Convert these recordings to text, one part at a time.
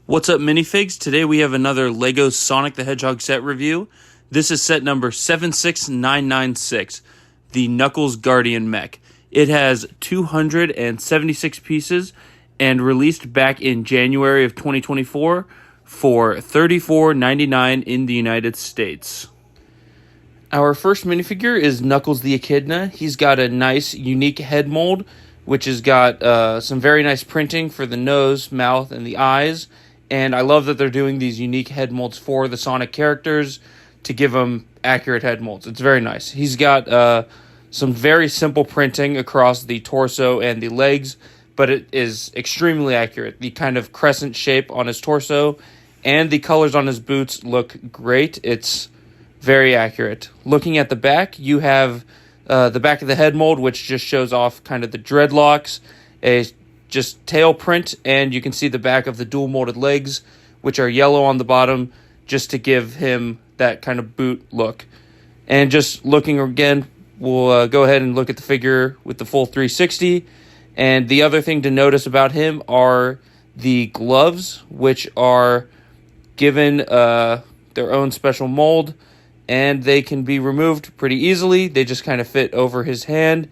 What's up, minifigs? Today we have another LEGO Sonic the Hedgehog set review. This is set number 76996, the Knuckles Guardian Mech. It has 276 pieces and released back in January of 2024 for $34.99 in the United States. Our first minifigure is Knuckles the Echidna. He's got a nice, unique head mold, which has got some very nice printing for the nose, mouth, and the eyes. And I love that they're doing these unique head molds for the Sonic characters to give them accurate head molds. It's very nice. He's got some very simple printing across the torso and the legs, but it is extremely accurate. The kind of crescent shape on his torso and the colors on his boots look great. It's very accurate. Looking at the back, you have the back of the head mold, which just shows off kind of the dreadlocks, a just tail print, and you can see the back of the dual molded legs, which are yellow on the bottom, just to give him that kind of boot look. And just looking again, we'll go ahead and look at the figure with the full 360. And the other thing to notice about him are the gloves, which are given their own special mold, and they can be removed pretty easily. They just kind of fit over his hand,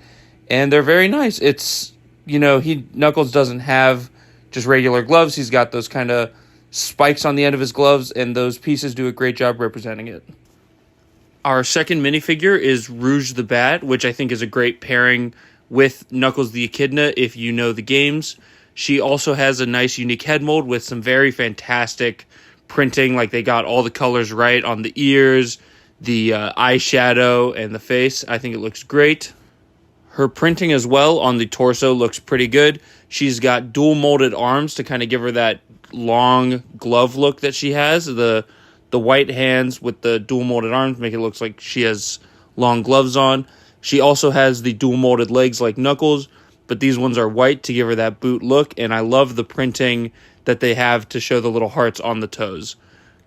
and they're very nice. It's, you know, Knuckles doesn't have just regular gloves. He's got those kind of spikes on the end of his gloves, and those pieces do a great job representing it. Our second minifigure is Rouge the Bat, which I think is a great pairing with Knuckles the Echidna if you know the games. She also has a nice, unique head mold with some very fantastic printing, like they got all the colors right on the ears, the eyeshadow, and the face. I think it looks great. Her printing as well on the torso looks pretty good. She's got dual molded arms to kind of give her that long glove look that she has. The white hands with the dual molded arms make it look like she has long gloves on. She also has the dual molded legs like Knuckles, but these ones are white to give her that boot look, and I love the printing that they have to show the little hearts on the toes.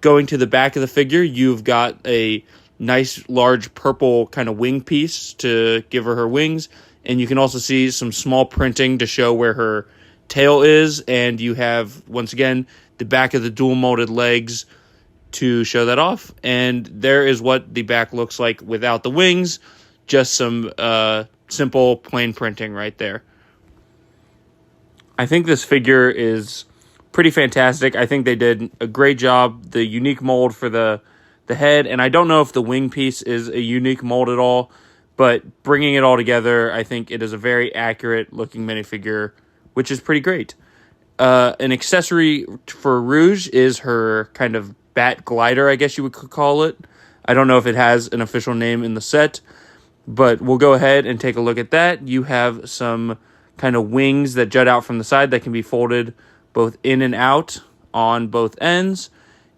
Going to the back of the figure, you've got a nice large purple kind of wing piece to give her wings, and you can also see some small printing to show where her tail is, and you have, once again, the back of the dual molded legs to show that off. And there is what the back looks like without the wings, just some simple plain printing right there. I think this figure is pretty fantastic. I think they did a great job. The unique mold for the head, and I don't know if the wing piece is a unique mold at all, but bringing it all together, I think it is a very accurate looking minifigure, which is pretty great. An accessory for Rouge is her kind of bat glider, I guess you would call it. I don't know if it has an official name in the set, but we'll go ahead and take a look at that. You have some kind of wings that jut out from the side that can be folded both in and out on both ends.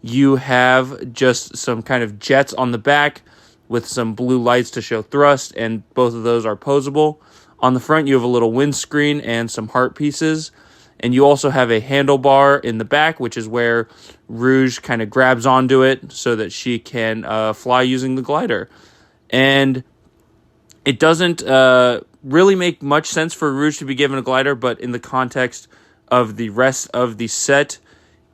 You have just some kind of jets on the back with some blue lights to show thrust, and both of those are posable. On the front, you have a little windscreen and some heart pieces, and you also have a handlebar in the back, which is where Rouge kind of grabs onto it so that she can fly using the glider. And it doesn't really make much sense for Rouge to be given a glider, but in the context of the rest of the set,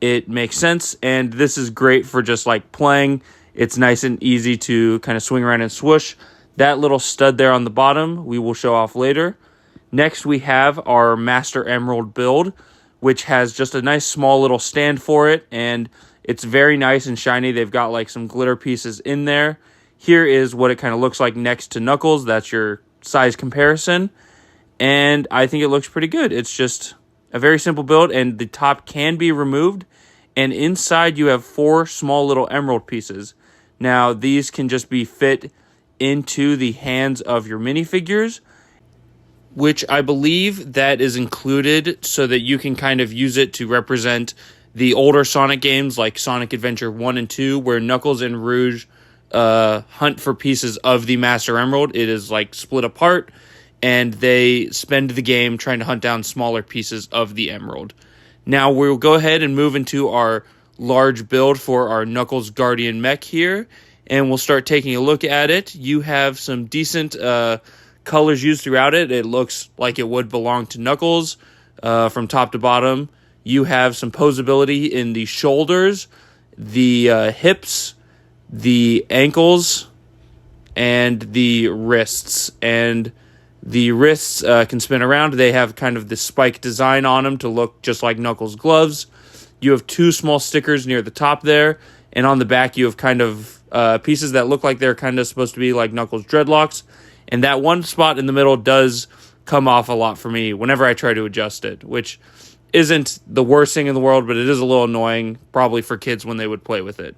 it makes sense, and this is great for just like playing. It's nice and easy to kind of swing around and swoosh. That little stud there on the bottom we will show off later. Next we have our Master Emerald build, which has just a nice small little stand for it, and it's very nice and shiny. They've got like some glitter pieces in there. Here is what it kind of looks like next to Knuckles. That's your size comparison, and I think it looks pretty good. It's just a very simple build, and the top can be removed, and inside you have 4 small little emerald pieces. Now, these can just be fit into the hands of your minifigures, which I believe that is included so that you can kind of use it to represent the older Sonic games like Sonic Adventure 1 and 2, where Knuckles and Rouge hunt for pieces of the Master Emerald. It is like split apart, and they spend the game trying to hunt down smaller pieces of the emerald. Now we'll go ahead and move into our large build for our Knuckles Guardian Mech here, and we'll start taking a look at it. You have some decent colors used throughout it. It looks like it would belong to Knuckles from top to bottom. you have some posability in the shoulders, the hips, the ankles, and the wrists. And the wrists can spin around. They have kind of this spike design on them to look just like Knuckles' gloves. You have two small stickers near the top there, and on the back you have kind of pieces that look like they're kind of supposed to be like Knuckles' dreadlocks. And that one spot in the middle does come off a lot for me whenever I try to adjust it, which isn't the worst thing in the world, but it is a little annoying, probably for kids when they would play with it.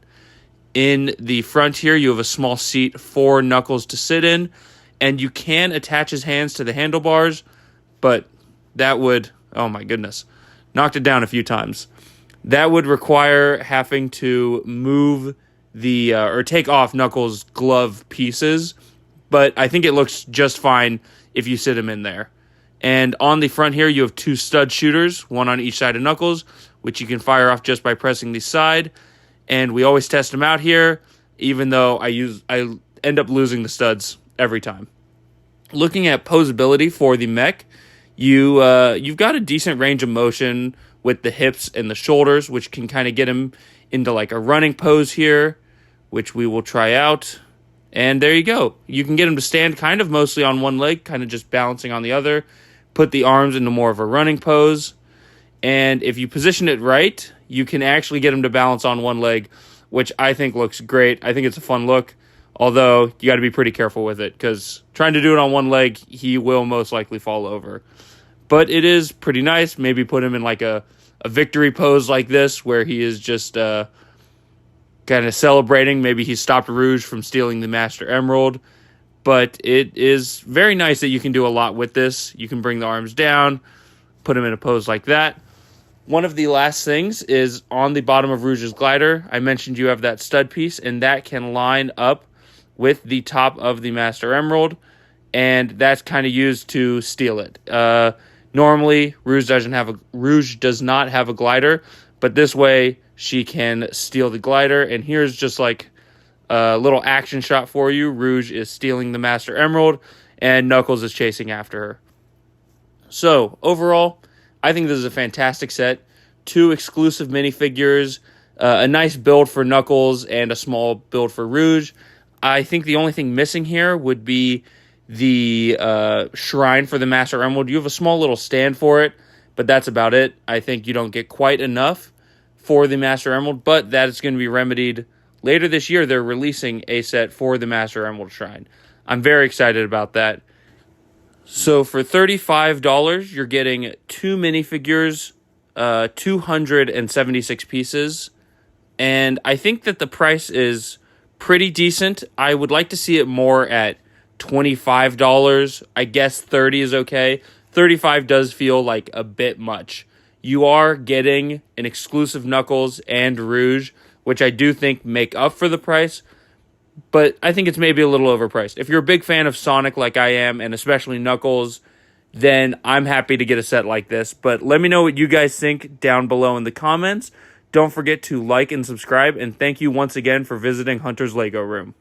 In the front here, you have a small seat for Knuckles to sit in, and you can attach his hands to the handlebars, but that would, oh my goodness, knocked it down a few times. That would require having to move the, or take off Knuckles' glove pieces, but I think it looks just fine if you sit him in there. And on the front here, you have two stud shooters, one on each side of Knuckles, which you can fire off just by pressing the side. And we always test them out here, even though I end up losing the studs every time. Looking at posability for the mech, you've got a decent range of motion with the hips and the shoulders, which can kind of get him into like a running pose here, which we will try out. And there you go. You can get him to stand kind of mostly on one leg, kind of just balancing on the other. Put the arms into more of a running pose. And if you position it right, you can actually get him to balance on one leg, which I think looks great. I think it's a fun look, although you got to be pretty careful with it, because trying to do it on one leg, he will most likely fall over. But it is pretty nice. Maybe put him in like a victory pose like this, where he is just kind of celebrating. Maybe he stopped Rouge from stealing the Master Emerald. But it is very nice that you can do a lot with this. You can bring the arms down, put him in a pose like that. One of the last things is on the bottom of Rouge's glider. I mentioned you have that stud piece, and that can line up with the top of the Master Emerald, and that's kind of used to steal it. Normally, Rouge does not have a glider, but this way she can steal the glider. And here's just like a little action shot for you. Rouge is stealing the Master Emerald, and Knuckles is chasing after her. So, overall, I think this is a fantastic set. 2 exclusive minifigures, a nice build for Knuckles, and a small build for Rouge. I think the only thing missing here would be the shrine for the Master Emerald. You have a small little stand for it, but that's about it. I think you don't get quite enough for the Master Emerald, but that is going to be remedied later this year. They're releasing a set for the Master Emerald Shrine. I'm very excited about that. So for $35, you're getting 2 minifigures, 276 pieces, and I think that the price is pretty decent. I would like to see it more at $25. I guess $30 is okay. $35 does feel like a bit much. You are getting an exclusive Knuckles and Rouge, which I do think make up for the price, but I think it's maybe a little overpriced. If you're a big fan of Sonic like I am, and especially Knuckles, then I'm happy to get a set like this. But let me know what you guys think down below in the comments. Don't forget to like and subscribe, and thank you once again for visiting Hunter's Lego Room.